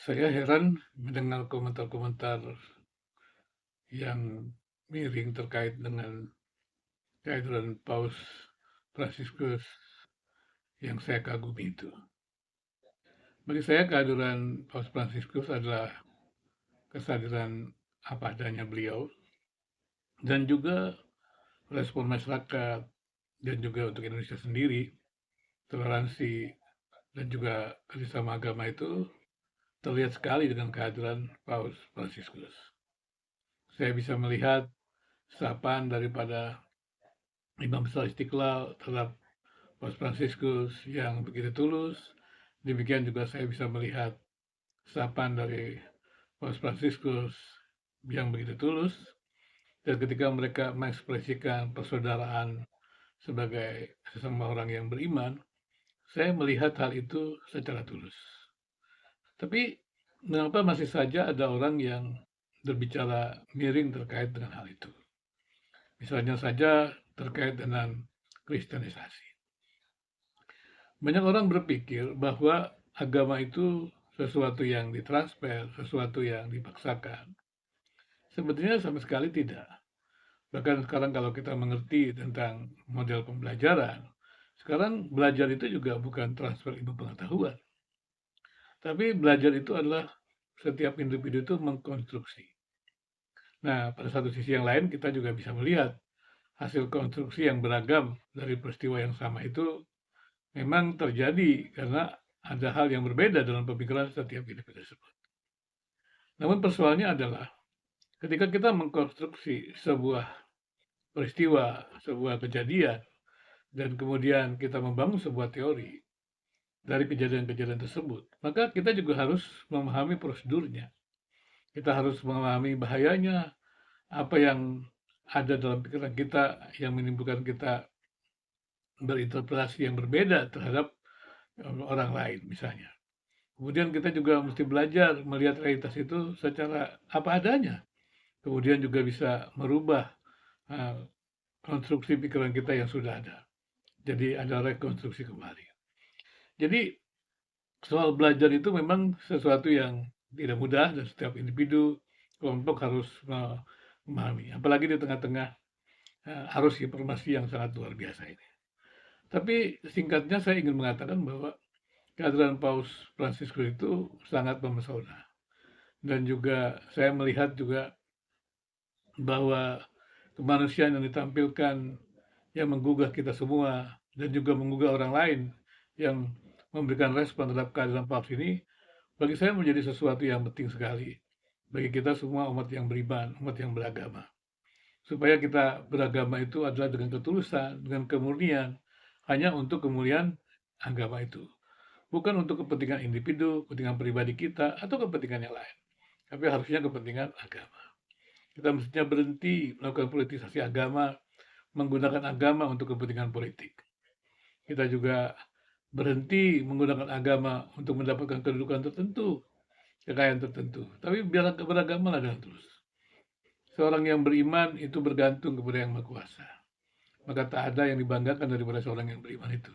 Saya heran mendengar komentar-komentar yang miring terkait dengan kehadiran Paus Fransiskus yang saya kagumi itu. Bagi saya kehadiran Paus Fransiskus adalah kesadaran apa adanya beliau dan juga respon masyarakat dan juga untuk Indonesia sendiri, toleransi dan juga kerjasama agama itu terlihat sekali dengan kehadiran Paus Fransiskus. Saya bisa melihat sapaan daripada Imam Besar Istiqlal terhadap Paus Fransiskus yang begitu tulus. Demikian juga saya bisa melihat sapaan dari Paus Fransiskus yang begitu tulus. Dan ketika mereka mengekspresikan persaudaraan sebagai sesama orang yang beriman, saya melihat hal itu secara tulus. Tapi mengapa masih saja ada orang yang berbicara miring terkait dengan hal itu? Misalnya saja terkait dengan kristenisasi. Banyak orang berpikir bahwa agama itu sesuatu yang ditransfer, sesuatu yang dipaksakan. Sebetulnya sama sekali tidak. Bahkan sekarang kalau kita mengerti tentang model pembelajaran, sekarang belajar itu juga bukan transfer ilmu pengetahuan. Tapi belajar itu adalah setiap individu itu mengkonstruksi. Nah, pada satu sisi yang lain kita juga bisa melihat hasil konstruksi yang beragam dari peristiwa yang sama itu memang terjadi karena ada hal yang berbeda dalam pemikiran setiap individu tersebut. Namun persoalannya adalah ketika kita mengkonstruksi sebuah peristiwa, sebuah kejadian, dan kemudian kita membangun sebuah teori dari kejadian-kejadian tersebut, maka kita juga harus memahami prosedurnya. Kita harus memahami bahayanya, apa yang ada dalam pikiran kita yang menimbulkan kita berinterpretasi yang berbeda terhadap orang lain misalnya. Kemudian kita juga mesti belajar melihat realitas itu secara apa adanya. Kemudian juga bisa merubah konstruksi pikiran kita yang sudah ada. Jadi ada rekonstruksi kembali. Jadi soal belajar itu memang sesuatu yang tidak mudah dan setiap individu, kelompok harus memahami. Apalagi di tengah-tengah arus informasi yang sangat luar biasa ini. Tapi singkatnya saya ingin mengatakan bahwa kehadiran Paus Fransiskus itu sangat memesona. Dan juga saya melihat juga bahwa kemanusiaan yang ditampilkan yang menggugah kita semua dan juga menggugah orang lain yang memberikan respon terhadap kehadiran Paus ini, bagi saya menjadi sesuatu yang penting sekali bagi kita semua umat yang beriman, umat yang beragama. Supaya kita beragama itu adalah dengan ketulusan, dengan kemurnian, hanya untuk kemuliaan agama itu. Bukan untuk kepentingan individu, kepentingan pribadi kita, atau kepentingan yang lain. Tapi harusnya kepentingan agama. Kita mestinya berhenti melakukan politisasi agama, menggunakan agama untuk kepentingan politik. Kita juga berhenti menggunakan agama untuk mendapatkan kedudukan tertentu, kekayaan tertentu. Tapi biarlah beragamalah dengan tulus. Seorang yang beriman itu bergantung kepada Yang Maha Kuasa. Maka tak ada yang dibanggakan daripada seorang yang beriman itu.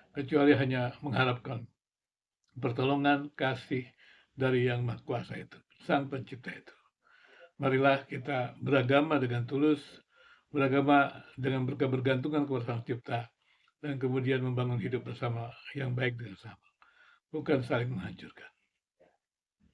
Kecuali hanya mengharapkan pertolongan, kasih dari Yang Maha Kuasa itu, Sang Pencipta itu. Marilah kita beragama dengan tulus, beragama dengan bergantungan kepada Sang Cipta, dan kemudian membangun hidup bersama yang baik dengan sama. Bukan saling menghancurkan.